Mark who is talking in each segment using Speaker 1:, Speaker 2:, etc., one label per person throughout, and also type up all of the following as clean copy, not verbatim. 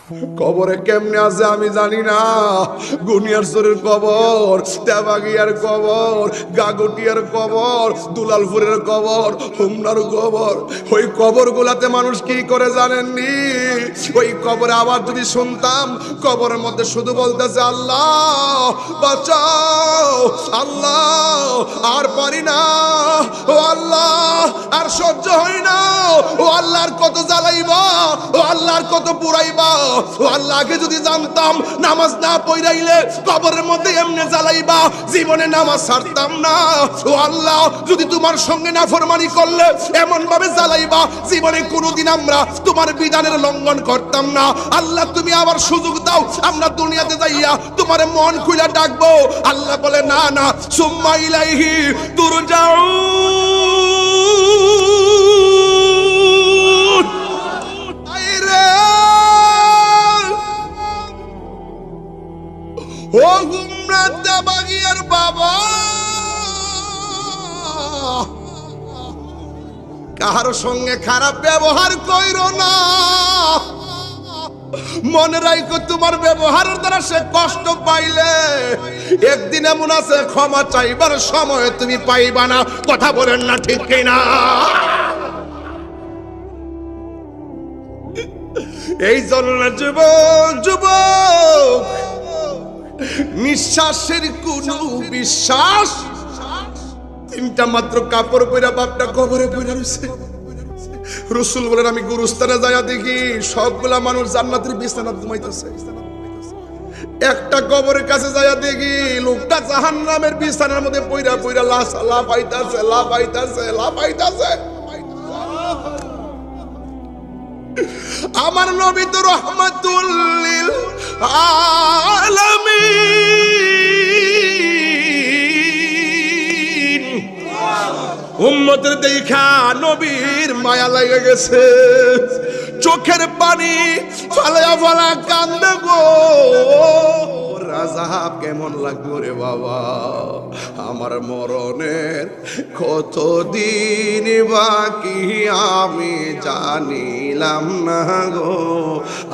Speaker 1: কবরে কেমনে আছে আমি জানি না। গুনিয়ারচরের কবর, তেবাগিয়ার কবর, গাগটিয়ার কবর, দুলালপুরের কবর, হুমনার কবর। ওই কবর গুলাতে মানুষ কি করে জানেননি? ওই কবরে আবার যদি শুনতাম, কবরের মধ্যে শুধু বলতেছে আল্লাহ বাঁচাও, আল্লাহ আর পারি না, ও আল্লাহ আর সহ্য হয় না, ও আল্লাহর কত জ্বালাইবা, ও আল্লাহর কত পুরাইবা, ও আল্লাহকে যদি জানতাম নামাজ না পড়াইলে কবরের মধ্যে এমনি জ্বালাইবা, জীবনে নামাজ ছাড়তাম না। ও আল্লাহ যদি তোমার সঙ্গে নাফরমানি করলে এমন ভাবে জ্বালাইবা, জীবনে কোনোদিন আমরা তোমার বিধানের লঙ্ঘন করতাম না। আল্লাহ তুমি আবার সুযোগ দাও, আমরা দুনিয়াতে যাইয়া তোমার মন খুলে ডাকবো। আল্লাহ বলে না না, সুম্মা ইলাইহি তুরজাউন। ও গুমরাতে বাগিয়ার বাবা, কারো সঙ্গে খারাপ ব্যবহার কইরো না। মনে রাখো তোমার ব্যবহারের দ্বারা সে কষ্ট পাইলে একদিন এমন আছে ক্ষমা চাইবার সময় তুমি পাইবা না। কথা বলেন না ঠিক কিনা? এই জন্য যুবক যুবক, নিঃশ্বাসের কোন বিশ্বাস, তিনটা মাত্র কাপড় পরে বাপটা কবরে পড়ে রয়েছে। রাসূল বলেন আমি গুরুস্থানে যাইয়া দেখি সবগুলা মানুষ জান্নাতের বিছানা ঘুমাইতেছে, একটা কবরের কাছে যাইয়া দেখি লোকটা জাহান্নামের বিছানার মধ্যে পইরা পইরা লাফাইতাছে লাফাইতাছে লাফাইতাছে। আমার নবী তো রহমাতুল লিল আলামিন, উম্মতের দেখা নবীর মায়া লেগে গেছে, চোখের পানি ফালায়া ফালা কান্দে গো। রাজাব কেমন লাগলো রে বাবা, আমার মরণের কতদিন বাকি আমি জানিলাম না গো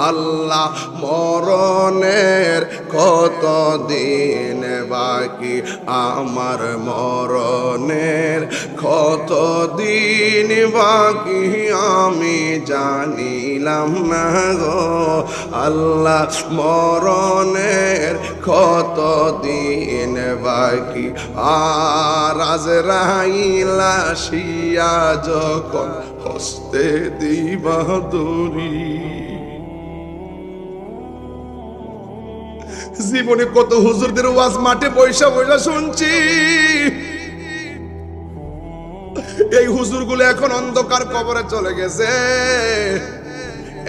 Speaker 1: আল্লাহ, মরণের কতদিন বাকি আমার, মরণের কতদিন বাকি আমি জানিলাম না গো আল্লাহ, মরণের কতদিন বাকি। আর আজরাইল আসিয়া যখন হস্তে দিবা দড়ি, জীবনে কত হুজুরদের ওয়াজ মাঠে পয়সা পয়সা শুনছি, এই হুজুরগুলো এখন অন্ধকার কবরে চলে গেছে।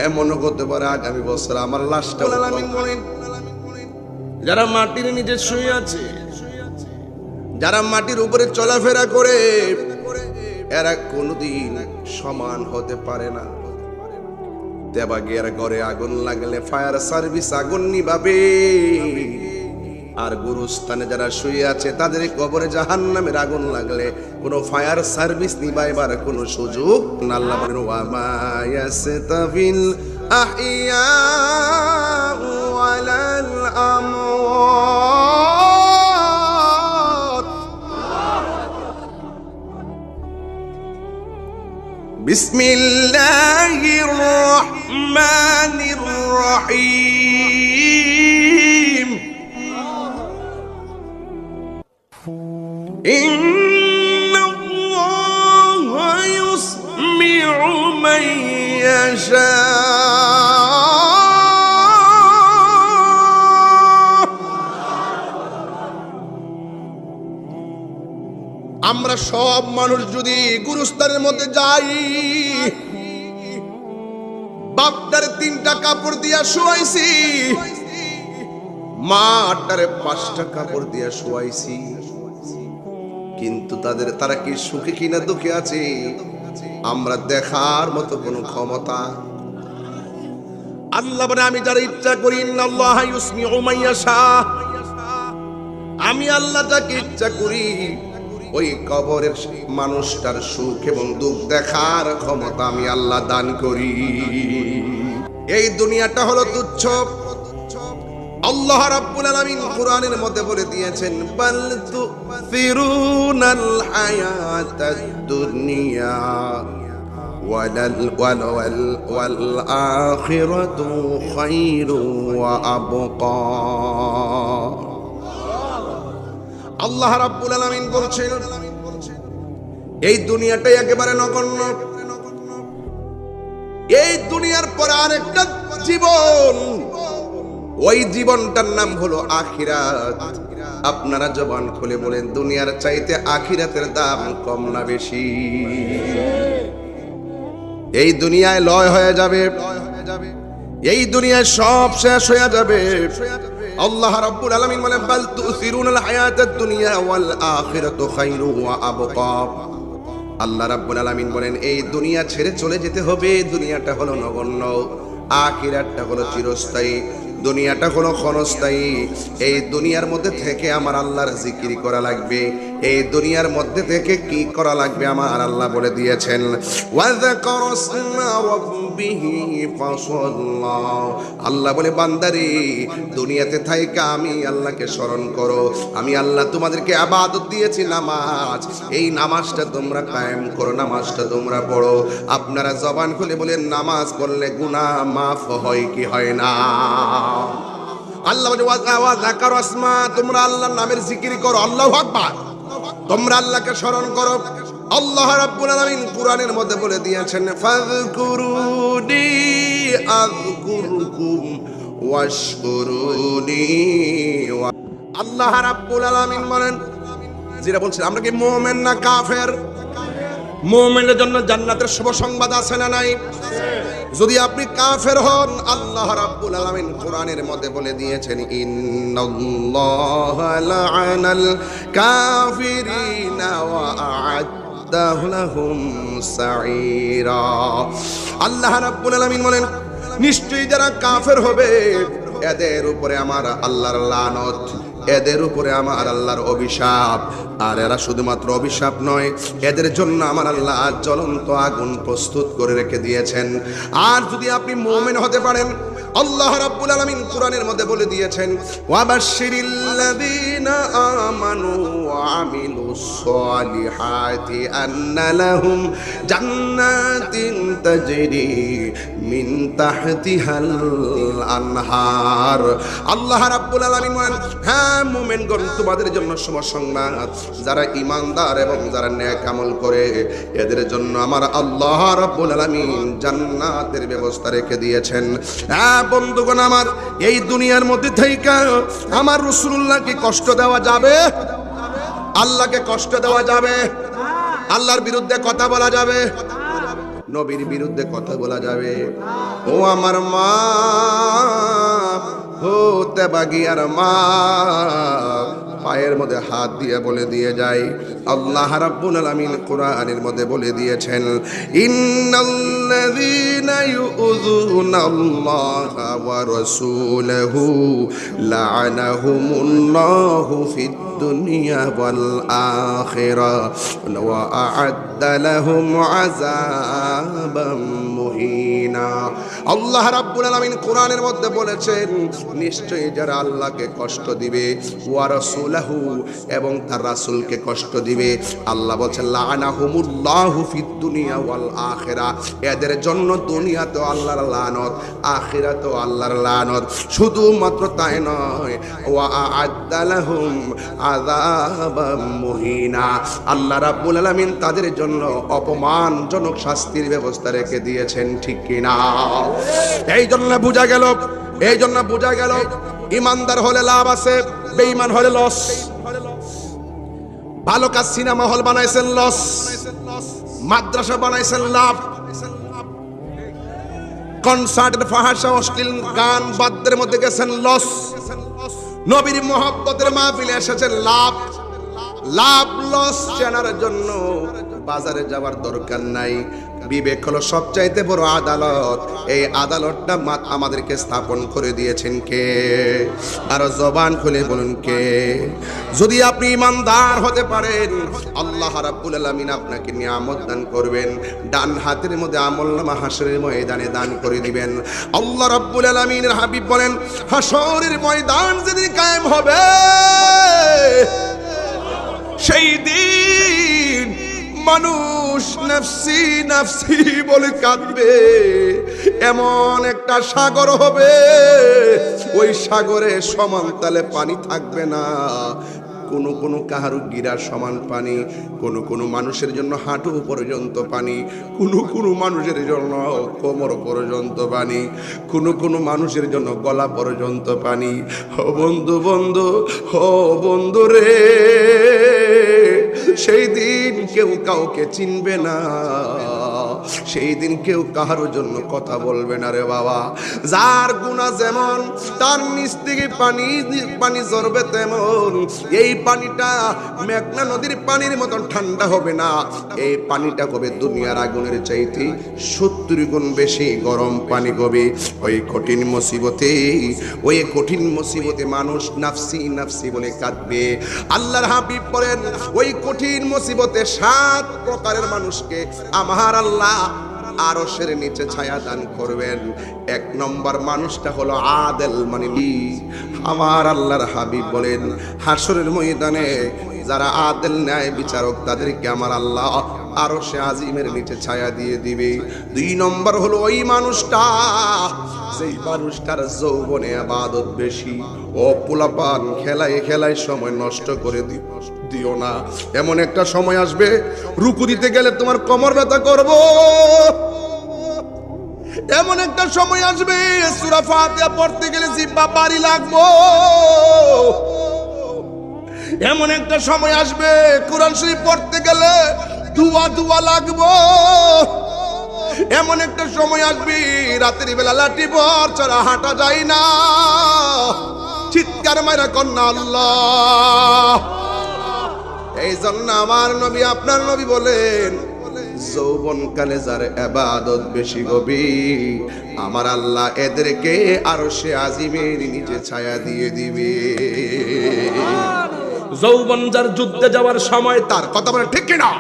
Speaker 1: এমনও হতে পারে আগামী বছর আমার লাশটা, যারা মাটির নিচে শুয়ে আছে, যারা মাটির উপরে চলাফেরা করে, এরা কোনোদিন সমান হতে পারে না। দেবাগিয়ার ঘরে আগুন লাগলে ফায়ার সার্ভিস আগুন নিভাবে, আর গুরুস্থানে যারা শুয়ে আছে তাদের কবরে জাহান্নামের আগুন লাগলে কোনো ফায়ার সার্ভিস নিভাইবার কোনো সুযোগ না। আল্লাহ বলেন ওয়া মা ইয়াসতাবিল আহিয়া ওয়ালাল আমওয়াত। বিসমিল্লাহির রহমানির রহিম। ইন্নাল্লাহা ইউসমিউ মান ইয়াশা। আমরা সব মানুষ যদি গুরুস্থানের মধ্যে যাই, বাপটারে 3টা কাপড় দিয়া শুয়াইছি, মাটারে 5টা কাপড় দিয়া শুয়াইছি, কিন্তু তারা কি সুখে কিনা দুঃখে আছে আমরা দেখার মতো কোনো ক্ষমতা। আল্লাহ বলে আমি যারা ইচ্ছা করি, ইন্নাল্লাহা ইউসমিউ মান ইয়াশা, আমি আল্লাহ যাকে ইচ্ছা করি ওই কবরের মানুষটার সুখ এবং দুঃখ দেখার ক্ষমতা আমি আল্লাহ দান করি। এই দুনিয়াটা হলো তুচ্ছ। আল্লাহ রাব্বুল আলামিন কোরআনের মধ্যে বলে দিয়েছেন, বাল তুফিরুনাল হায়াতাদ দুনিয়া ওয়াল আখিরাতু খায়রু ওয়া আবকা। আল্লাহ রাব্বুল আলামিন বলছেন এই দুনিয়াটাই একেবারে নগণ্য। এই দুনিয়ার পরে আরেকটা জীবন, ওই জীবনটার নাম হলো আখিরাত। আপনারা জবান খুলে বলেন, দুনিয়ার চাইতে আখিরাতের দাম কম না বেশি? এই দুনিয়ায় লয় হয়ে যাবে, এই দুনিয়ায় সব শেষ হয়ে যাবে। আল্লাহ রাব্বুল আলামিন বলেন, বাল তুসিরুনাল হায়াতাদ দুনিয়া ওয়াল আখিরাতু খায়রু ওয়া আবকা। আল্লাহ রাব্বুল আলামিন বলেন, এই দুনিয়া ছেড়ে চলে যেতে হবে। দুনিয়াটা হলো নগণ্য, আখিরাতটা হলো চিরস্থায়ী, দুনিয়াটা হলো ক্ষণস্থায়ী। এই দুনিয়ার মধ্যে থেকে আমার আল্লাহর জিকির করা লাগবে। এই দুনিয়ার মধ্যে থেকে কি করা লাগবে আমার আল্লাহ বলে দিয়েছেন, ওয়াযকারা ইসমা রাব্বিহি ফাসাল্লা। আল্লাহ বলে, বান্দারে দুনিয়াতে থাইকা আমি আল্লাহকে স্মরণ করো। আমি আল্লাহ তোমাদেরকে ইবাদত দিয়েছি নামাজ, এই নামাজটা তোমরা কায়েম করো, নামাজটা তোমরা পড়ো। আপনারা জবান খুলে বলেন, নামাজ পড়লে গুনাহ মাফ হয় কি হয় না? আল্লাহ বলে, ওয়াযকারা ইসমা, তোমরা আল্লাহর নামের জিকির করো। আল্লাহু আকবার, তোমরা আল্লাহকে স্মরণ করো। আল্লাহ রাব্বুল আলামিন কোরআনের মধ্যে বলে দিয়েছেন, ফাযকুরুনি আযকুরকুম ওয়াশকুরুনি। আল্লাহ রাব্বুল আলামিন বলেন, যেটা বলছেন, আমরা কি মুমিন না কাফের? মুমিনের জন্য জান্নাতের শুভ সংবাদ আছে না নাই? যদি আপনি কাফের হন, আল্লাহ রাব্বুল আলামিন কোরআনের মধ্যে বলে দিয়েছেন, ইন্নাল্লাহা লা'আনাল কাফিরিনা ওয়া আ'আদ্দা লাহুম সাঈরা। আল্লাহ রাব্বুল আলামিন বলেন, নিশ্চয়ই যারা কাফের হবে এদের উপরে আমার আল্লাহর লানত, এদের উপরে আমার আল্লাহর অভিশাপ। আর এরা শুধুমাত্র অভিশাপ নয়, এদের জন্য আমার আল্লাহ জ্বলন্ত আগুন প্রস্তুত করে রেখে দিয়েছেন। আর যদি আপনি মুমিন হতে পারেন, আল্লাহ রাব্বুল আলামিন কোরআনের মধ্যে বলে দিয়েছেন, ওয়াবাশশিরিল্লাযীনা আমানু ওয়া আমিলুস সালিহাতি আন্না লাহুম জান্নাতিন তাজরি মিন তাহতিহাল আনহার। আল্লাহ রাব্বুল আলামিন বলেন, হ্যাঁ মুমিনগণ, তোমাদের জন্য সুসংবাদ, যারা ঈমানদার এবং যারা নেক আমল করে এদের জন্য আমার আল্লাহ রাব্বুল আলামিন জান্নাতের ব্যবস্থা রেখে দিয়েছেন। হ্যাঁ বন্ধুগণ আমার, এই দুনিয়ার মধ্যে থেকে আমার রাসূলুল্লাহকে কষ্ট দেওয়া যাবে? আল্লাহকে কষ্ট দেওয়া যাবে? আল্লাহর বিরুদ্ধে কথা বলা যাবে? নবীর বিরুদ্ধে কথা বলা যাবে? ও আমার মা, হতে বাগিয়ার মা, পায়ের মধ্যে হাত দিয়ে বলে দিয়ে যায়, আল্লাহ রাব্বুল আলামিন কোরআনের মধ্যে বলে দিয়েছেন, ইন্নাল্লাযীনা ইউযুনাল্লাহা ওয়া রাসূলাহু লা'আনাহুমুল্লাহু ফিদ দুনিয়া ওয়াল আখিরাহ ওয়া আ'আদ্দা লাহুম আযাবাম মুহিনা। আল্লাহ রাব্বুল আলামিন কোরআনের মধ্যে বলেছেন, নিশ্চয়ই যারা আল্লাহকে কষ্ট দিবে, ওয়া রাসূলাহু, এবং তার রাসূলকে কষ্ট দিবে, আল্লাহ বলেন লা'আনাহুমুল্লাহু ফিদ দুনিয়া ওয়াল আখিরাহ, এদের জন্য দুনিয়াতেও আল্লাহর লানত, আখিরাতেও আল্লাহর লানত। শুধুমাত্র তাই নয়, ওয়া আ'আদ্দা লাহুম আযাবাম মুহিনা, আল্লাহ রাব্বুল আলামিন তাদের জন্য অপমানজনক শাস্তির ব্যবস্থা রেখে দিয়েছেন। ঠিক কিনা? এই জন্য বোঝা গেল ইমানদার হলে লাভ আছে, বেঈমান হলে লস। ভালো কাজ সিনেমা হল বানাইছেন লস, মাদ্রাসা বানাইছেন লাভ, কনসার্টের ফাহাশা অশ্লীল গান বাদ্যের মধ্যে গেছেন লস, নবীর মহব্বতের মাহফিলে এসেছেন লাভ। লাভ লস চেনার জন্য বাজারে যাওয়ার দরকার নাই, বিবেক হলো সবচাইতে বড় আদালত। এই আদালতটা আমাদেরকে স্থাপন করে দিয়েছেন কে? আর জবান খুলে বলুন কে? যদি আপনি ইমানদার হতে পারেন, আল্লাহ রাব্বুল আলামিন আপনাকে নিয়ামত দান করবেন, ডান হাতের মধ্যে আমলনামা হাসরের ময়দানে দান করে দিবেন। আল্লাহ রাব্বুল আলামিনের হাবিব বলেন, হাসরের ময়দান যেদিন কায়েম হবে, সেই দিন মানুষ নাফসি নাফসি বলে কাঁদবে। এমন একটা সাগর হবে, ওই সাগরে সমান তালে পানি থাকবে না। কোনো কোনো কাহারু গিরার সমান পানি, কোনো কোনো মানুষের জন্য হাঁটু পর্যন্ত পানি, কোনো কোনো মানুষের জন্য কোমর পর্যন্ত পানি, কোনো কোনো মানুষের জন্য গলা পর্যন্ত পানি। ও বন্ধু বন্ধু, ও বন্ধু রে, সেই দিন কেউ কাউকে চিনবে না, সেই দিন কেউ কাহার জন্য কথা বলবে না রে বাবা। যার গুনাহ যেমন তার নিচ থেকে পানি ঝরবে তেমন, এই পানিটা মেঘনা নদীর পানির মতন ঠান্ডা হবে না। এই পানিটা হবে দুনিয়ার আগুনের চাইতে 70 গুণ বেশি গরম পানি হবে। ওই কঠিন মুসিবতে মানুষ নাফসি নাফসি বলে কাঁদবে। আল্লাহর হাবিব বলেন, ওই কঠিন মুসিবতে 7 প্রকারের মানুষকে আমার আল্লাহ আরশের নিচে ছায়া দান করবেন। 1 নম্বর মানুষটা হলো আদেল, মানে আমার আল্লাহর হাবিব বলেন, হাসরের ময়দানে যারা আদেল ন্যায় বিচারক, তাদেরকে আমার আল্লাহ আরশে আজিমের নিচে ছায়া দিয়ে দিবে। 2 নম্বর হলো ওই মানুষটা, যেই মানুষটার যৌবনে ইবাদত বেশি। ও পোলাপান, খেলায় খেলায় সময় নষ্ট করে দিও না। এমন একটা সময় আসবে, রুকু দিতে গেলে তোমার কোমর ব্যথা করব। এমন একটা সময় আসবে, সূরা ফাতিহা পড়তে গেলে জিহ্বা ভারী লাগবো। এমন একটা সময় আসবে, কোরআন শরীফ পড়তে গেলে দুয়া লাগবো। এমন একটা সময় আসবে, রাতের বেলা লাঠি ভর ছাড়া হাঁটা যায় না। চিৎকার মাইরা কন্যা আল্লাহ। এই জন্য আমার নবী, আপনার নবী বলেন, যৌবনকালে যার ইবাদত বেশি হবে, আমার আল্লাহ এদেরকে আরশে আজিমের নিচে ছায়া দিয়ে দিবে। যৌবন যার যুদ্ধে যাওয়ার সময়, তার কথা বলে ঠিক কিনা?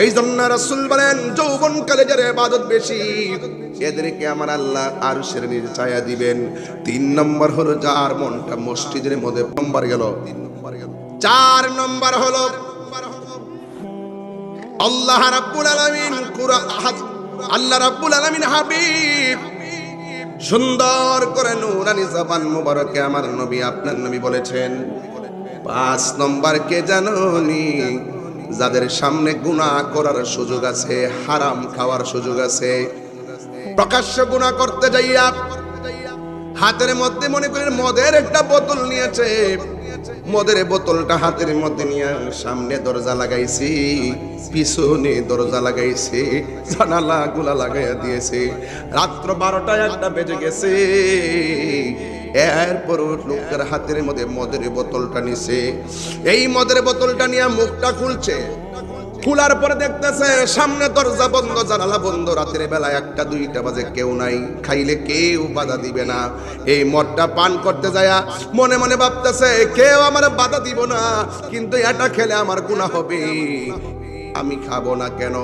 Speaker 1: এই জন্য রাসূল বলেন, যৌবনকালে যার ইবাদত বেশি, এদেরকে আমার আল্লাহ আরশের নিচে ছায়া দিবেন। 3 নম্বর হলো যার মনটা মসজিদের মধ্যে। নম্বর গেল 4 নম্বর হলো আল্লাহ রাব্বুল আলামিন আল্লাহ রাব্বুল আলামিন হাবিব সুন্দর করে নূরানি জবান মুবারকে আমার নবী, আপনার নবী বলেছেন, 5 নম্বর কে জানোনি? যাদের সামনে গুনাহ করার সুযোগ আছে, হারাম খাওয়ার সুযোগ আছে, প্রকাশ্য গুনাহ করতে যাইয়া হাতের মধ্যে মনে করেন মদের একটা বোতল নিয়েছে, মদের বোতলটা হাতের মধ্যে নিয়ে সামনে দরজা লাগাইছি, পিছনে দরজা লাগাইছে, জানালা গুলা লাগাইয়া দিয়েছে। রাত্র 12টায় 1টা বেজে গেছে। এরপর লোকের হাতের মধ্যে মদের বোতলটা নিছে। এই মদের বোতলটা নিয়ে মুখটা খুলছে, খোলার পরে দেখতেছে সামনে দরজা বন্ধ, জানালা বন্ধ। রাতের বেলা 1টা 2টা বাজে, কেউ নাই, খাইলে কেউ বাধা দিবে না। এই মদটা পান করতে যায় মনে মনে ভাবতেছে, কেউ আমার বাধা দিব না, কিন্তু এটা খেলে আমার গুনাহ হবে, আমি খাবো না কেন?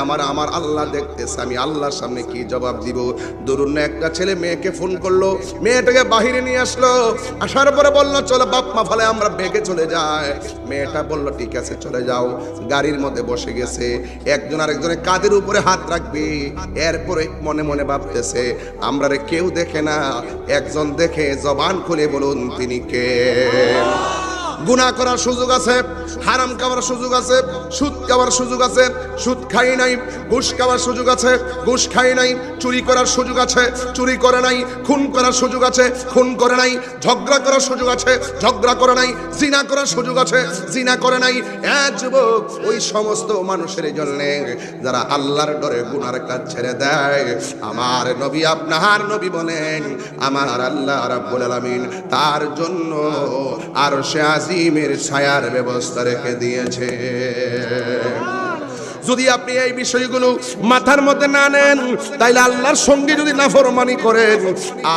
Speaker 1: আমার আল্লাহ দেখতেছে, আমি আল্লাহর সামনে কি জবাব দিব? দরুন একটা ছেলে মেয়েকে ফোন করলো, মেয়েটাকে বাহিরে নিয়ে আসলো। আসার পরে বললো, চলো বাপ মা ফলে আমরা বেগে চলে যাই। মেয়েটা বললো, ঠিক আছে চলে যাও। গাড়ির মধ্যে বসে গেছে, একজন আরেকজনের কাঁধের উপরে হাত রাখবে। এরপরে মনে মনে ভাবতেছে, আমরা রে কেউ দেখে না, একজন দেখে, জবান খুলে বলুন তিনি কে? গুনাহ করার সুযোগ আছে, হারাম খাওয়ার সুযোগ আছে, সুদ খাওয়ার সুযোগ আছে, সুদ খাই নাই। ঘুষ খাওয়ার সুযোগ আছে, ঘুষ খাই নাই। চুরি করার সুযোগ আছে, চুরি করে নাই। খুন করার সুযোগ আছে, খুন করে নাই। ঝগড়া করার সুযোগ আছে, ঝগড়া করে নাই। জিনা করার সুযোগ আছে, জিনা করে নাই। যুবক, ওই সমস্ত মানুষের জন্য যারা আল্লাহর ডরে গুনার কাজ ছেড়ে দেয়, আমার নবী, আপনার নবী বলেন, আমার আল্লাহ রাব্বুল আলামিন তার জন্য আরশে আজিমের ছায়ার ব্যবস্থা রেখে দিয়েছে। যদি আপনি এই বিষয়গুলো মাথার মধ্যে না নেন, তাইলে আল্লাহর সঙ্গে যদি নাফরমানি করেন,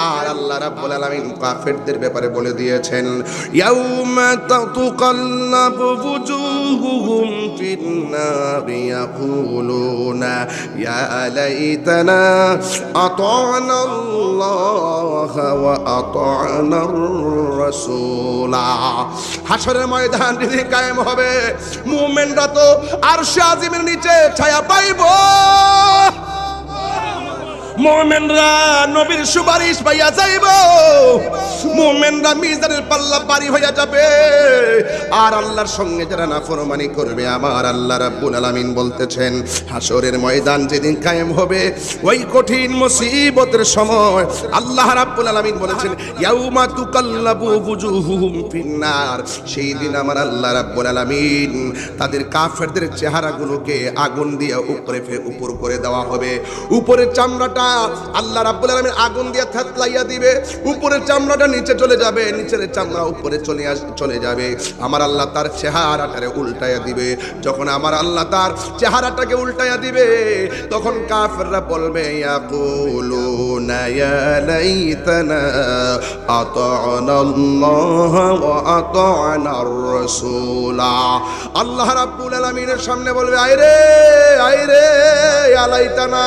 Speaker 1: আর আল্লাহ রাব্বুল আলামিন কাফেরদের ব্যাপারে বলে দিয়েছেন, ইয়াউমা তুকাল্লাবু বুজুহুহুম ফিন্নারি ইয়াকুলুনা ইয়া লাইতানা আতা'না আল্লাহ ওয়া আতা'না রাসূলা। হাশরের ময়দান যদি কায়েম হবে, মুমিনরা তো আরশে আজিমের নিচে ছায়া পাইব, মুমিনরা নবীর সুপারিশ পাইয়া যাইব, মুমিনরা মিজানের পাল্লা পারি হইয়া যাবে। আর আল্লাহর সঙ্গে যারা নাফরমানি করবে, আমার আল্লাহ রাব্বুল আলামিন বলতেছেন, হাশরের ময়দান যেদিন কায়েম হবে, ওই কঠিন মুসিবতের সময় আল্লাহ রাব্বুল আলামিন বলেছেন, ইয়াউমা তুকাল্লাবু বুজুহুহুম ফিন্নার, সেই দিন আমার আল্লাহ রাব্বুল আলামিন তাদের কাফেরদের চেহারাগুলোকে আগুন দিয়ে উপর করে দেওয়া হবে। উপরের চামড়াটা আল্লাহ রাব্বুল আলামিন আগুন দিয়ে থেতলাইয়া দিবে, উপরের চামড়াটা নিচে চলে যাবে, নিচের চামড়া উপরে চলে যাবে। আমার আল্লাহ তার চেহারাটারে উল্টায়া দিবে। যখন আমার আল্লাহ তার চেহারাটাকে উল্টায়া দিবে, তখন কাফেররা বলবে, ইয়াকুলুনা ইয়া লাইতানা আতা'না আল্লাহ ওয়া আতা'না আর-রাসূলা। আল্লাহ রাব্বুল আলামিনের সামনে বলবে, আইরে আইরে ইয়া লাইতানা,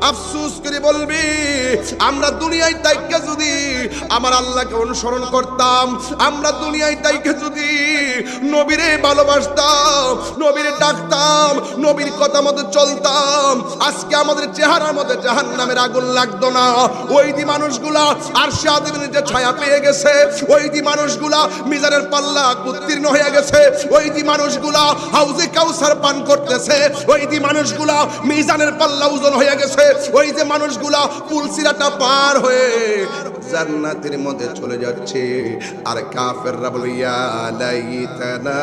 Speaker 1: আফসোস করে বলবি, আমরা দুনিয়ায় তাইকে যদি আমার আল্লাহকে অনুসরণ করতাম, আমরা দুনিয়ায় তাইকে যদি নবীরে ভালোবাসতাম, নবীরে ডাকতাম, নবীর কথা মতো চলতাম, আজকে আমাদের চেহারার মধ্যে জাহান্নামের আগুন লাগতো না। ওই দি মানুষগুলা আরশে আজিমের নিচে ছায়া পেয়ে গেছে, ওই দি মানুষগুলা মিজানের পাল্লা উত্তীর্ণ হয়ে গেছে, ওই দি মানুষগুলা হাউজে কাউসার পান করতেছে, ওই দি মানুষগুলা মিজানের পাল্লা ওজন হয়ে গেছে, ওই যে মানুষগুলা পুলসিরাটা পার হয়ে জান্নাতের মধ্যে চলে যাচ্ছে। আর কাফেররা বলে, ইয়া লাইতানা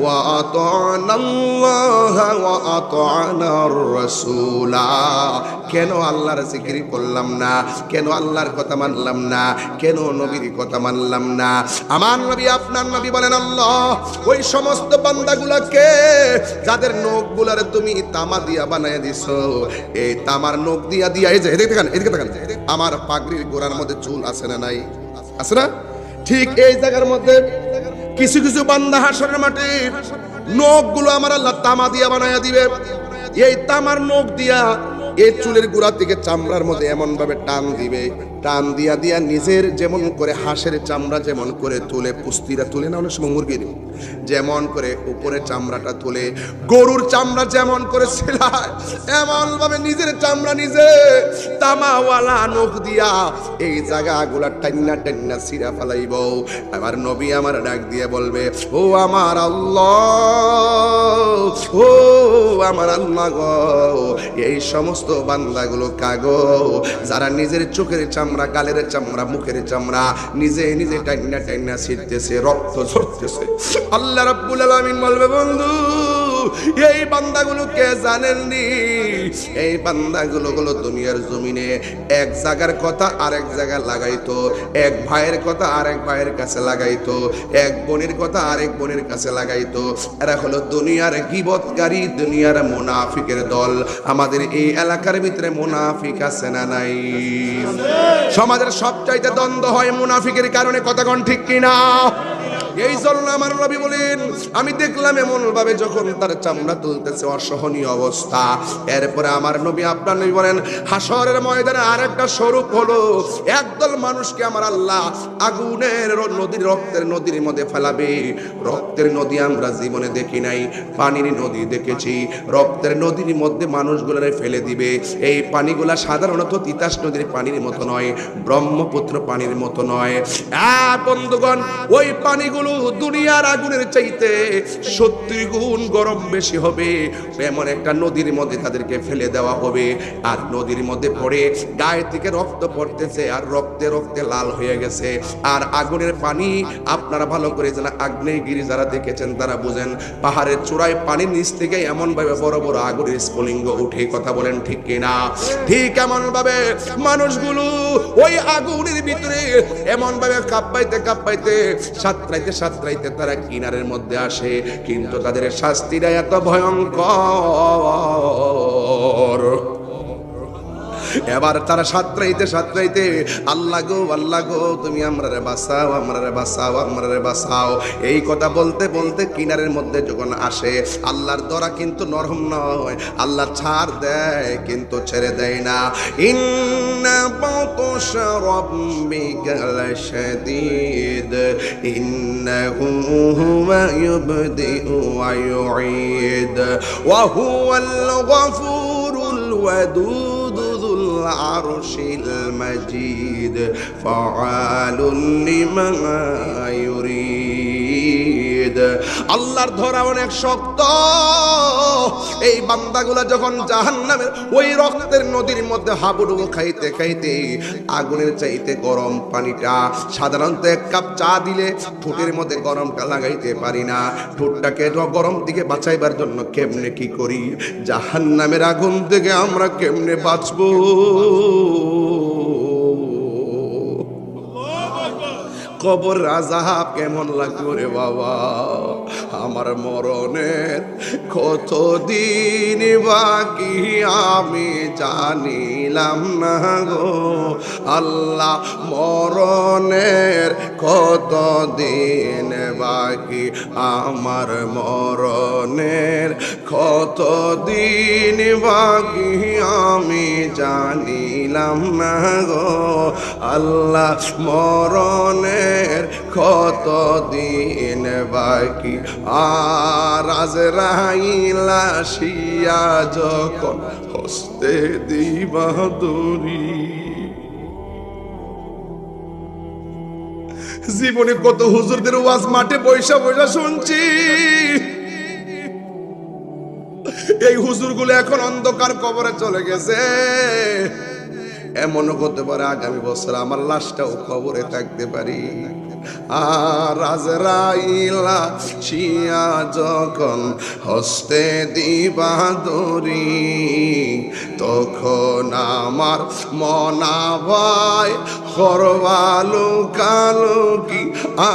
Speaker 1: ওয়া আতা'না আল্লাহ ওয়া আতা'না আর-রাসূলা। কেন আল্লাহর জিকির করলাম না, কেন আল্লাহর কথা মানলাম না, কেন নবীর কথা মানলাম না? আমার নবী, আপনার নবী বলেন, আল্লাহ ওই সমস্ত বান্দাগুলাকে যাদের নখগুলারে তুমি তামা দিয়া বানায় দিছো, এই তামার নখ দিয়া দিয়া, এই যে এদিকে তাকান, আমার পাগড়ির গোড়ার মধ্যে চুল আছে না নাই? আছে না? ঠিক এই জায়গার মধ্যে কিছু কিছু বান্দা হাসরের মাঠে নখগুলো আমার আল্লাহ তামা দিয়া বানায়া দিবে। এই তামার নখ দিয়া এই চুলের গোড়া থেকে চামড়ার মধ্যে এমন ভাবে টান দিবে, টান দিয়া দিয়া নিজের যেমন করে হাঁসের চামড়া যেমন করে তুলে, পুস্তিরা তুলে না অনেক সময় মুরগির, যেমন করে উপরে চামড়াটা তুলে, গরুর চামড়া যেমন করে ছেলায়, এমন ভাবে নিজের চামড়া নিজে তামাওয়ালা নখ দিয়া এই জায়গাগুলা টান্না টান্না ছিঁড়া ফেলাইব। আমার নবী আমার ডাক দিয়ে বলবে, ও আমার আল্লাহ, ও আমার আল্লাহ গো, এই সমস্ত বান্দাগুলো কাগো যারা নিজের চোখের চামড়া, গালের চামড়া, মুখের চামড়া নিজে নিজে টাইনা টাইনা ছিঁড়তেছে, রক্ত ঝরতেছে। আল্লাহ রাব্বুল আলামিন বলবে, বন্ধু এই বান্দাগুলোকে জানেননি? এই বান্দাগুলো হলো দুনিয়ার জমিনে এক জায়গার কথা আরেক জায়গায় লাগাইতো, এক ভাইয়ের কথা আরেক ভাইয়ের কাছে লাগাইতো, এক বোনের কথা আরেক বোনের কাছে লাগাইতো। এরা হলো দুনিয়ার গীবতকারী, দুনিয়ার মুনাফিকের দল। আমাদের এই এলাকার ভিতরে মুনাফিক আছে না নাই? সমাজের সবচাইতে দ্বন্দ্ব হয় মুনাফিকের কারণে, কথা কোন ঠিক কিনা? এই জন্য আমার নবী বলেন, আমি দেখলাম এমন ভাবে যখন তার চামড়া তুলতেছে, অসহনীয় অবস্থা। এরপরে আমার নবী, আপনার নবী বলেন, হাশরের ময়দানে আরেকটা স্বরূপ হলো, একদল মানুষকে আমার আল্লাহ আগুনের নদীর, রক্তের নদীর মধ্যে ফেলাবে। রক্তের নদী আমরা জীবনে দেখি নাই, পানির নদী দেখেছি। রক্তের নদীর মধ্যে মানুষগুলোরে ফেলে দিবে। এই পানিগুলা সাধারণত তিতাস নদীর পানির মতো নয়, ব্রহ্মপুত্র পানির মতো নয়। বন্ধুগণ, ওই পানিগুলো দুনিয়ার আগুনের চাইতে 70 গুণ গরম বেশি হবে। এমন একটা নদীর মধ্যে তাদেরকে ফেলে দেওয়া হবে। আর নদীর মধ্যে পড়ে গায়ে থেকে রক্ত পড়তেছে, আর রক্তে রক্তে লাল হয়ে গেছে। আর আগুনের পানি আপনারা ভালো করে জানেন, আগ্নেয়গিরি যারা দেখেছেন তারা বুঝেন, পাহাড়ের চূড়ায় পানির নিচ থেকে এমন ভাবে বড় বড় আগুনের স্ফুলিঙ্গ উঠে, কথা বলেন ঠিক কিনা? ঠিক এমন ভাবে মানুষগুলো ওই আগুনের ভিতরে এমন ভাবে কাঁপাইতে কাঁপাইতে সাঁতরাইতে সাঁতরাইতে তারা কিনারের মধ্যে আসে, কিন্তু তাদের শাস্তিটা এত ভয়ঙ্কর। এবার তারা সাঁতরাইতে আল্লাহ গো তুমি আমরারে বাঁচাও, আমরারে বাঁচাও, আমরারে বাঁচাও, এই কথা বলতে বলতে কিনারের মধ্যে যখন আসে, আল্লাহর দরা কিন্তু নরম নয়, আল্লাহ ছাড় দেয় কিন্তু ছেড়ে দেয় না। ইন্না বাতশা রাব্বিকা লাশাদীদ ইন্নাহু হুয়া ইউবদিউ ওয়া ইউঈদ ওয়া হুয়াল গফুরুল ওয়াদুদ যুল আরশিল মাজিদ ফাআলুল লিমা ইউরিদ। আল্লাহর ধরা অনেক শক্ত। এই বান্দাগুলা যখন জাহান্নামের ওই রক্তের নদীর মধ্যে হাবুডুবু খাইতে খাইতে আগুনের চাইতে গরম পানিটা, সাধারণত এক কাপ চা দিলে ঠোঁটের মধ্যে গরমটা লাগাইতে পারি না, ঠোঁটটাকে গরম দিকে বাঁচাইবার জন্য কেমনে কি করি, জাহান্নামের আগুন থেকে আমরা কেমনে বাঁচবো? কবর আযাব কেমন লাগবে রে বাবা। আমার মরণের কতদিন বাকি আমি জানিলাম না গো আল্লাহ, মরণের কতদিন বাকি, আমার মরণের কতদিন বাকি আমি জানিলাম না গো আল্লাহ, মরণের কতদিন বাকি। আর আজরাইল আসিয়া যখন হস্তে দিবা দড়ি, জীবনে কত হুজুরদের ওয়াজ মাঠে বৈশা বৈশা শুনছি, এই হুজুরগুলো এখন অন্ধকার কবরে চলে গেছে। এমনও হতে পারে আগামী বছর আমার লাশটাও কবরে থাকতে পারি। আর আজরাইল আসিয়া যখন হস্তে দিবা দড়ি, তখন আমার মনা ভাই করবালো কালো কি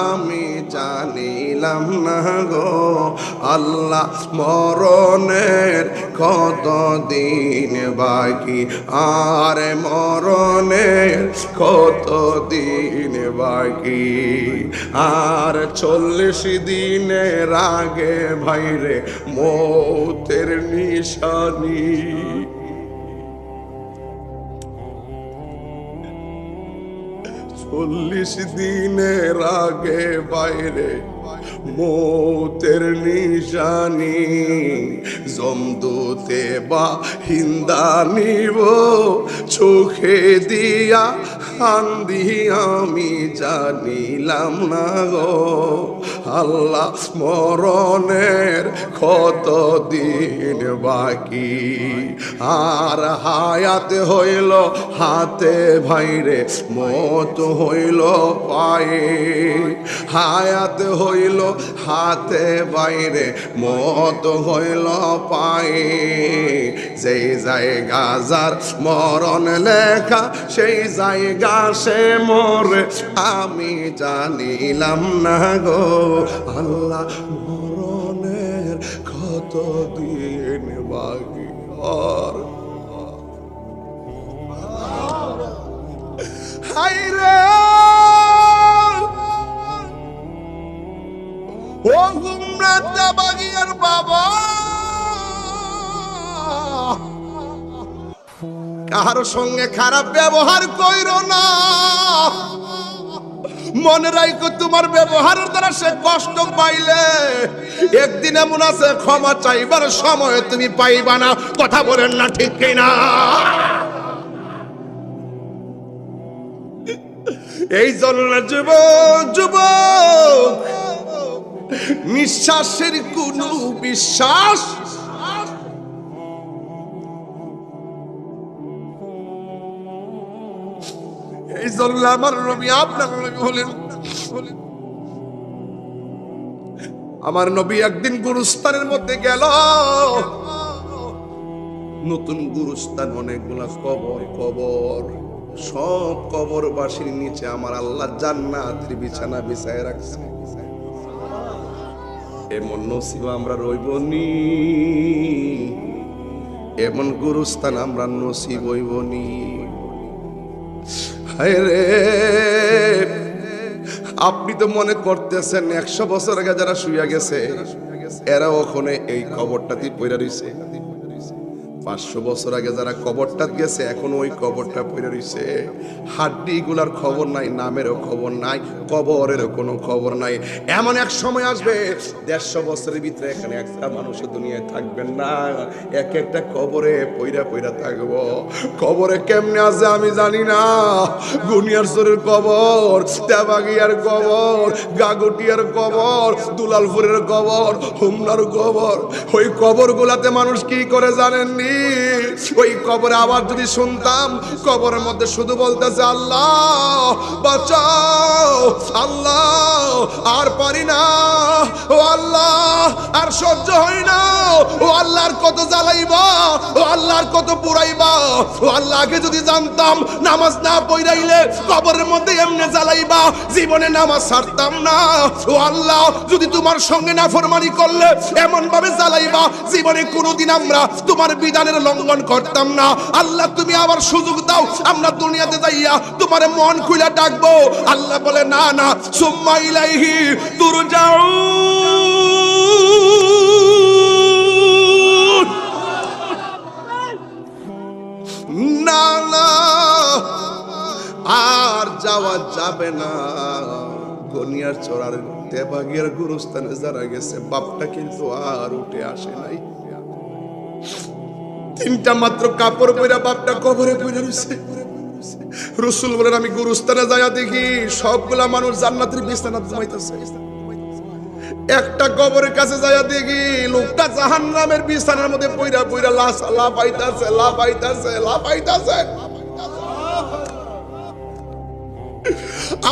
Speaker 1: আমি জানিলাম না গো আল্লাহ, মরণের কতদিন বাকি, আর মরণের কতদিন বাকি। আর 40 দিনের আগে ভাইরে মৌতের নিশানি, 40 দিনের আগে বাইরে মৌতের নিশানি, জমদূতে বা হিন্দা নিব চোখে দিয়া কান্দি আমি জানিলাম না গো আল্লাহ, মরণের কতদিন বাকি। আর হায়াত হইল হাতে ভাইরে, মত হইল পায়ে, হায়াত হইল হাতে বাইরে, মত হইল পায়ে, যেই জায়গা যার মরণ লেখা সেই জায়গা সে মরে আমি জানিলাম না গো আল্লাহ, মরণের কতদিন বাকি। আর হায়রে ও গুমরাত বাগিয়ার বাবা, কারো সঙ্গে খারাপ ব্যবহার কইরো না, মনে রাখো তোমার ব্যবহারের দ্বারা সে কষ্ট পাইলে একদিন এমন আছে ক্ষমা চাইবার সময় তুমি পাইবা না। কথা বলেন না ঠিক কিনা? এই জন্য যুবক নিঃশ্বাসের কোনো বিশ্বাস এই জন্য আমার নবী আপনার নবী হলেন, আমার নবী একদিন গুরুস্থানের মধ্যে গেল, নতুন গুরুস্থান, অনেকগুলা কবর, কবর সব কবরবাসীর নিচে আমার আল্লাহ জান্নাতের বিছানা বিছায় রাখছে। এমন নসিব আমরা রইবনি, এমন গুরুস্থান আমরা নসিব হইবনি। হায় রে, আপনি তো মনে করতেছেন 100 বছর আগে যারা শুয়ে গেছে এরা ওখানে এই কবরটাতে পড়ে রইছে। 500 বছর আগে যারা কবরটা গেছে এখন ওই কবরটা পড়ে রইছে। হাড্ডি গুলার খবর নাই, নামেরও খবর নাই, কবরেরও কোনো খবর নাই। এমন এক সময় আসবে 150 বছরের ভিতরে এখানে একটা মানুষের দুনিয়ায় থাকবেন না, এক একটা কবরে পইরা পইরা থাকবো। কবরে কেমনে আছে আমি জানি না। গুনিয়ার চরের কবর, তেবাগিয়ার কবর, গাগটিয়ার কবর, দুলালপুরের কবর, হুমনার কবর। ওই কবর গুলাতে মানুষ কি করে জানেননি? ওই কবরে আবার যদি শুনতাম কবরের মধ্যে শুধু বলতেছে আল্লাহ বাঁচাও, আল্লাহ আর পারি না, ও আল্লাহ আর সহ্য হয় না, ও আল্লাহর কত জ্বালাইবা, ও আল্লাহর কত পুরাইবা, ও আল্লাহকে যদি জানতাম নামাজ না পড়াইলে কবরের মধ্যে এমনি জ্বালাইবা, জীবনে নামাজ ছাড়তাম না, ও আল্লাহ যদি তোমার সঙ্গে নাফরমানি করলে এমন ভাবে জ্বালাইবা জীবনে কোনোদিন আমরা তোমার বিধানের লঙ্ঘন করতাম না। আল্লাহ তুমি আবার সুযোগ দাও, আমরা দুনিয়াতে যাইয়া তোমার মন খুলে ডাকবো। আল্লাহ বলে না না, সুম্মা ইলাইহি তুরজাউন, না না আর যাওয়া যাবে না। গনিয়ার চড়ার তেবাগিয়ার গুরুস্থানে যারা গেছে বাপটা কিন্তু আর উঠে আসে নাই। 3টা মাত্র কাপড় পরে বাপটা কবরে পড়ে রইছে। রাসূল বলেন আমি গুরুস্থানে যায়া দেখি সবগুলা মানুষ জান্নাতের বিছানা ঘুমাইতেছে। একটা কবরের কাছে যায়া দেখি লোকটা জাহান্নামের বিছানার মধ্যে পইরা পইরা লাফাইতাছে লাফাইতাছে লাফাইতাছে।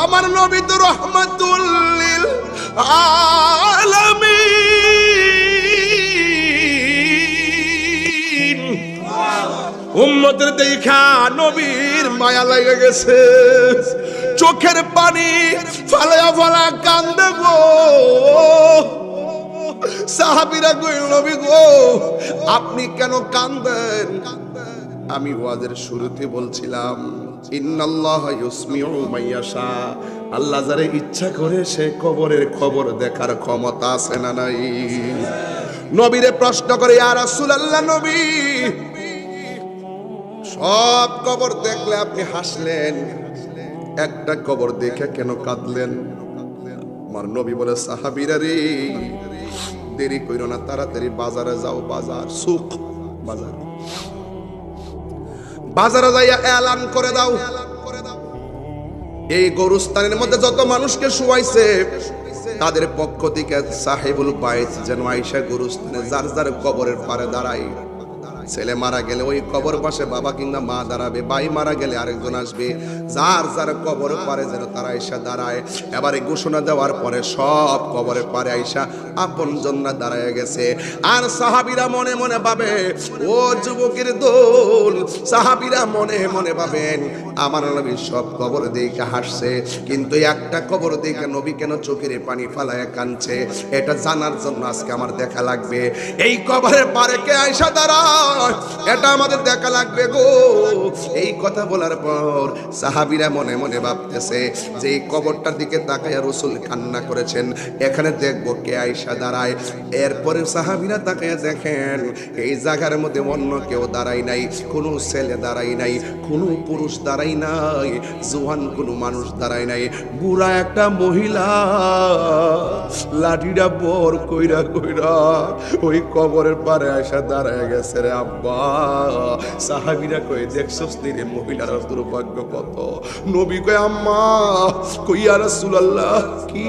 Speaker 1: আমার নবী তো রহমাতুল লিল আলামিন, উম্মতের দেখা নবীর মায়া লেগে গেছে, চোখের পানি ফালায়া ফালা কান্দে গো। সাহাবীরা কইল নবী গো আপনি কেন কান্দেন? আমি ওয়াজের শুরুতে বলছিলাম ইন্নাল্লাহা ইউসমিউ মাইয়াশা, আল্লাহ যারে ইচ্ছা করে সে কবরের খবর দেখার ক্ষমতা আছে না নাই? নবীরে প্রশ্ন করে ইয়া রাসূলুল্লাহ, নবী সব কবর দেখলে আপনি হাসলেন, একটা কবর দেখে কেন কাঁদলেন? আমার নবী বলে সাহাবীরা রে দেরি কইরো না, তাড়াতাড়ি বাজারে যাও, বাজার সুক বাজার, বাজারে যাইয়া এলান করে দাও এই গরুস্থানের মধ্যে যত মানুষকে শুয়াইছে তাদের পক্ষ থেকে সাহেবুল বাইত যেন আয়েশা গরুস্থানে যার যার কবরের পারে দাঁড়ায়। ছেলে মারা গেলে ওই কবর পাশে বাবা কিংবা মা দাঁড়াবে, ভাই মারা গেলে আরেকজন আসবে, যার যার কবর পারে যেন তারা আয়েশা দাঁড়ায়। এবারে ঘোষণা দেওয়ার পরে সব কবরের পারে আয়েশা আপন জন্য দাঁড়ায় গেছে। আর সাহাবীরা মনে মনে ভাবে ও যুবকের দল, সাহাবীরা মনে মনে ভাবেন আমার নবী সব কবর দেখে হাসছে, কিন্তু একটা কবর দেখে নবী কেন চোখের পানি ফালায় কাঁদছে এটা জানার জন্য আজকে আমার দেখা লাগবে। এই কবরের পারে কে আয়েশা দাঁড়ায় এটা আমাদের দেখা লাগবে গো। এই কথা বলার পর সাহাবীরা মনে মনে ভাবতেছে যে এই কবরটার দিকে তাকায়া রাসূল কান্না করেছেন, এখানে দেখবো কে আয়েশা দাঁড়ায়। এরপরে সাহাবীরা তাকায়া দেখেন এই জায়গার মধ্যে অন্য কেউ দাঁড়ায় নাই, কোনো ছেলে দাঁড়ায় নাই, কোনো পুরুষ দাঁড়ায় নাই, জোয়ান কোনো মানুষ দাঁড়ায় নাই, বুড়া একটা মহিলা লাঠিটা বর কইরা কইরা ওই কবরের পারে আয়েশা দাঁড়ায় গেছে রে আব্বা। সাহাবীরা কই দেখছস নি রে মহিলার দুর্ভাগ্য কত? নবী কই আম্মা, কই ইয়া রাসূলুল্লাহ কি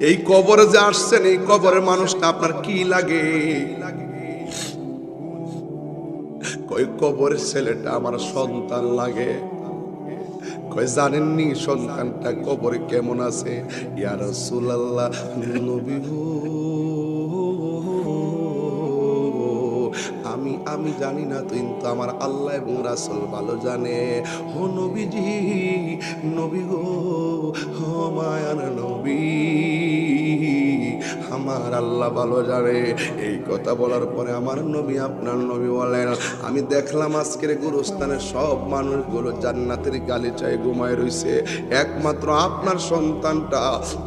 Speaker 1: এই কবরে যে আসছেন এই কবরের মানুষটা আপনার কি লাগে? কই কবরের ছেলেটা আমার সন্তান লাগে। কই জানেননি সন্তানটা কবরে কেমন আছে? ইয়া রাসূলুল্লাহ নবী গো আমি জানি না, কিন্তু আমার আল্লাহ এবং রাসূল ভালো জানে। ও নবীজি, নবী গো, ও মায়ার নবী, আমার আল্লাহ ভালো জানে। এই কথা বলার পরে আমার নবী, আপনার নবী বলেন, আমি দেখলাম আজকের গুরুস্থানের সব মানুষগুলো জান্নাতের গালিচায় ঘুমায় রইছে, একমাত্র আপনার সন্তানটা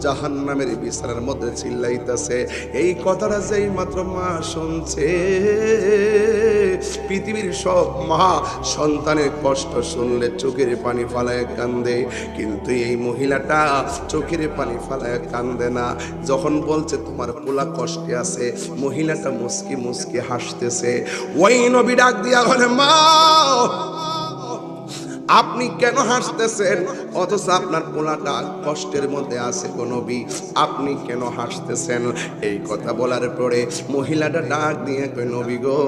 Speaker 1: জাহান্নামের বিছানার মধ্যে চিল্লাইতেছে। এই কথাটা যেই মাত্র মা শুনছে, পৃথিবীর সব মা সন্তানের কষ্ট শুনলে চোখের পানি ফালায় কান্দে, কিন্তু এই মহিলাটা চোখের পানি ফালায় কান্দে না। যখন বলছে তোমার পোলা কষ্টে আছে, মহিলাটা মুস্কি মুস্কি হাসতেছে। ওই নবী ডাক দিয়া বলে, মা আপনি কেন হাসতেছেন? অথচ আপনার পোলাটা কষ্টের মধ্যে আছে গো নবী, আপনি কেন হাসতেছেন? এই কথা বলার পরে মহিলাটা ডাক দিয়ে কই, নবী গো,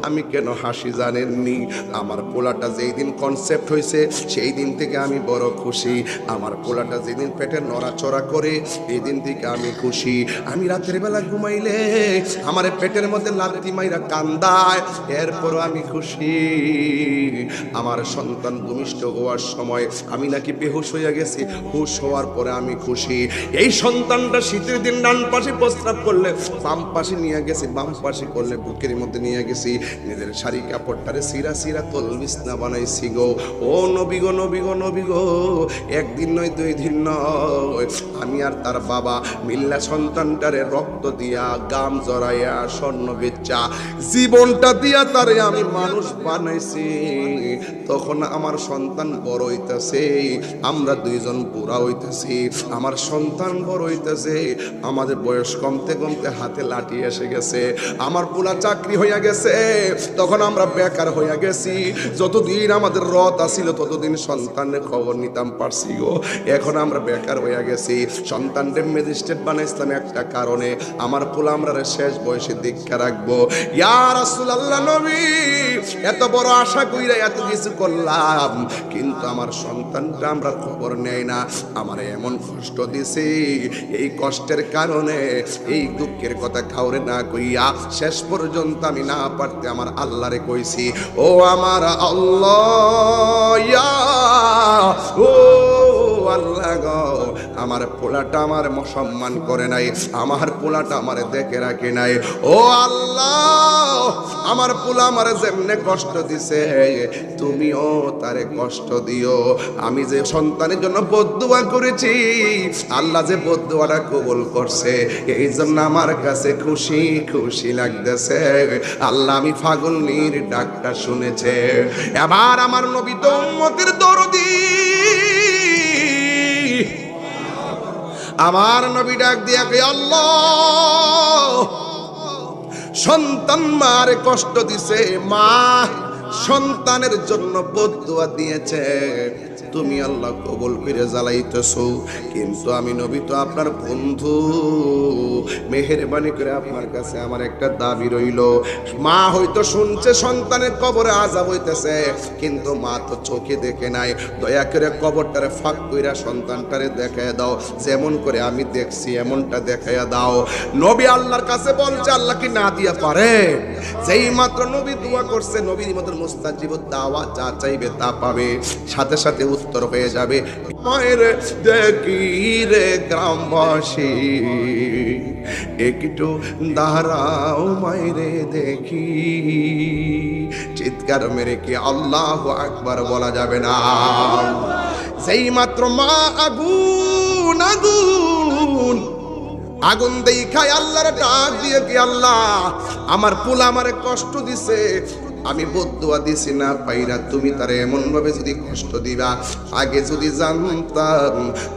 Speaker 1: আমি কেন হাসি জানেননি? আমার পোলাটা যেই দিন কনসেপ্ট হয়েছে সেই দিন থেকে আমি বড় খুশি। আমার পোলাটা যেদিন পেটে নড়াচড়া করে এই দিন থেকে আমি খুশি। আমি রাতের বেলা ঘুমাইলে আমার পেটের মধ্যে লাথি মাইরা কান্দায়, এরপরও আমি খুশি। আমার সন্তান ভূমিষ্ঠ হওয়ার সময় আমি নাকি বেহুশ হয়ে গেছি, হুশ হওয়ার পরে আমি খুশি। এই সন্তানটা শীতের দিন ডান পাশে প্রস্রাব করলে বাম পাশে নিয়ে গেছি, বাম পাশে করলে বুকের মধ্যে নিয়ে গেছি, নিজের শাড়ি কাপড়টারে সিরা সিরা তল বিছনা বানাইছি গো। ও নবী গো, নবী গো, নবী গো, একদিন নয় দুই দিন নয়, আমি আর তার বাবা মিল্লা সন্তানটারে রক্ত দিয়া, গাম জড়াইয়া, স্বর্ণ বেচা, জীবনটা দিয়া তারে আমি মানুষ বানাইছি। তখন আমার সন্তান বড় হইতেছে, আমরা দুইজন বুড়া হইতেছি। আমার সন্তান বড় হইতেছে, আমাদের বয়স কমতে কমতে হাতে লাঠি এসে গেছে। আমার পোলা চাকরি হইয়া গেছে, তখন আমরা বেকার হইয়া গেছি। যতদিন আমাদের রথ আসিল ততদিন সন্তানের খবর নিতাম পারছি গো। এখন আমরা বেকার হইয়া গেছি, সন্তানকে ম্যাজিস্ট্রেট বানাইছিলাম একটা কারণে, আমার পোলা আমরা শেষ বয়সে দীক্ষা রাখবো। ইয়া রাসূলুল্লাহ, নবী এত বড় আশা কইরা এত কিছু করলাম, কিন্তু আমার সন্তানটা আমরা খবর নেই না, আমার এমন কষ্ট দিছে। এই কষ্টের কারণে, এই দুঃখের কথা কাউরে না কইয়া শেষ পর্যন্ত আমি না পারতে আমার আল্লাহরে কইছি, ও আমার আল্লাহ, ইয়া ও আল্লাহ গো, আমার পোলাটা আমার সম্মান করে নাই, আমার পোলাটা আমার দেখে রাখে নাই। ও আল্লাহ, আমার পোলা আমার যেমনে কষ্ট দিছে তুমিও তারে কষ্ট দিও। আমি যে সন্তানের জন্য বদদুয়া করেছি, আল্লাহ যে বদদুয়াটা কবুল করছে, এই জন্য আমার কাছে খুশি খুশি লাগতেছে। আল্লাহ আমি ফাগুনির ডাকটা শুনেছে। এবার আমার নবী তো উম্মতের দরদি, আমার নবী ডাক দিয়া কে, আল্লাহ সন্তান মার কষ্ট দিছে, মা সন্তানের জন্য বদদুয়া দিয়েছে, তুমি আল্লাহ কবুল করে জ্বালাইতেছো। কিন্তু আমি নবী তো আপনার বন্ধু, মেহেরবানি করে আপনার কাছে আমার একটা দাবি রইল। মা হয়তো শুনছে সন্তানের কবরে আযাব হইতেছে, কিন্তু মা তো চোখে দেখে নাই। দয়া করে কবরটারে ফাঁক কইরা সন্তানটারে দেখায় দাও, যেমন করে আমি দেখছি এমনটা দেখাইয়া দাও। নবী আল্লাহর কাছে বলছে, আল্লাহ কি না দিয়া পারে? যেই মাত্র নবী দোয়া করছে, নবীর মতো মুস্তাজিবুদ দাওয়া, যা চাইবে তা পাবে, সাথে সাথে উত্তর হয়ে যাবে। মায়ের দেখি রে গ্রামবাসী, একটু দাঁড়াও মায়েরে দেখি। চিৎকার মেরে কি আল্লাহু আকবার বলা যাবে না? সেই মাত্র মা আগুন আগুন আগুন দেখায় আল্লাহর ডাক দিয়ে কি, আল্লাহ আমার পোলা আমারে কষ্ট দিছে, আমি বদদুয়া দিছি না পাইরা, তুমি তারে এমন ভাবে যদি কষ্ট দিবা, আগে যদি জানতাম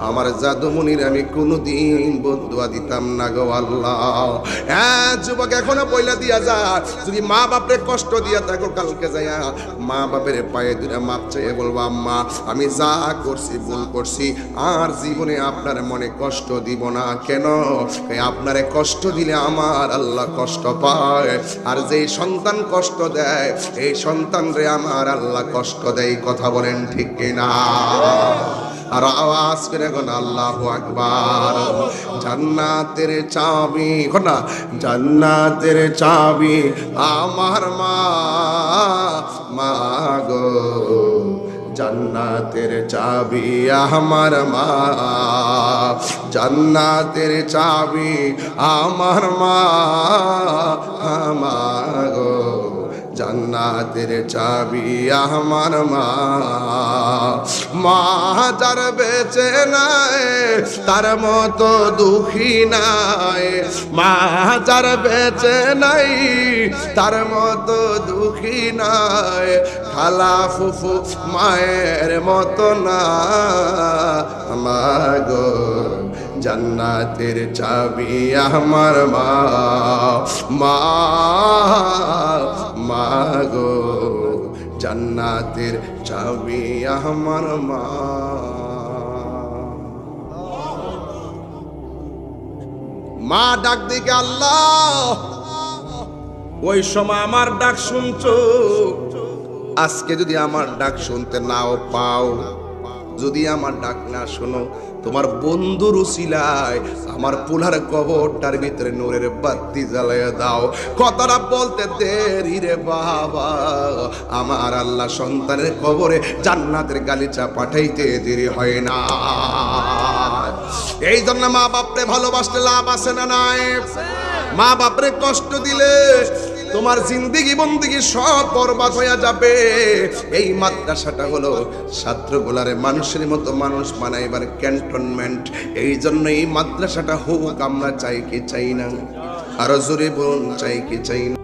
Speaker 1: আমার জাদুমনির আমি কোনোদিন বদদুয়া দিতাম না গো আল্লাহ। হ্যাঁ যুবক, এখনো পয়লা দিয়া যা, যদি মা বাপরে কষ্ট দিয়া থাকো, কালকে যাইয়া মা বাপের পায়ে দুইটা মাপ চাইয়ে বলবো, আম্মা আমি যা করছি ভুল করছি, আর জীবনে আপনার মনে কষ্ট দিব না। কেন? আপনারে কষ্ট দিলে আমার আল্লাহ কষ্ট পায়, আর যেই সন্তান কষ্ট দেয় এই সন্তান রে আমার আল্লাহ কষ্ট দেয়। কথা বলেন ঠিক কিনা? আর আওয়াজ করে এখন আল্লাহু আকবার। জান্নাতের চাবি, না জান্নাতের চাবি আমার মা, মা গো জান্নাতের চাবি আমার মা, জান্নাতের চাবি আমার মা, আমার গো জান্নাতের চাবি আমার মা। মা যার বেঁচে নাই তার মতো দুঃখী নাই, মা যার বেঁচে নাই তার মতো দুঃখী নাই, খালা ফুফু মায়ের মতো না মা গো জান্নাতের চাবি আমার মা, মা মা গো জান্নাতের চাবি আমার মা। মা ডাক দিকে আল্লাহ, ওই সময় আমার ডাক শুনছো, আজকে যদি আমার ডাক শুনতে নাও পাও, যদি আমার ডাক না শোনো, তোমার বন্ধুর উসিলায় আমার পোলার কবরটার ভিতরে নূরের বাতি জ্বালাইয়া দাও। কথাটা বলতে দেরি রে বাবা, আমার আল্লাহ সন্তানের কবরে জান্নাতের গালিচা পাঠাইতে দেরি হয় না। এই জন্য মা বাপরে ভালোবাসতে লাভ আছে না নাই? মা বাপরে কষ্ট দিলে তোমার জিন্দিগি বন্দিগি সব বরবাদ হয়ে যাবে। এই মাদ্রাসাটা হলো ছাত্রগুলারে মানুষের মতো মানুষ বানাইবার ক্যান্টনমেন্ট। এই জন্য এই মাদ্রাসাটা হোক, আমরা চাই কি চাই না? আরো জোরে বলুন, চাই কি চাই না?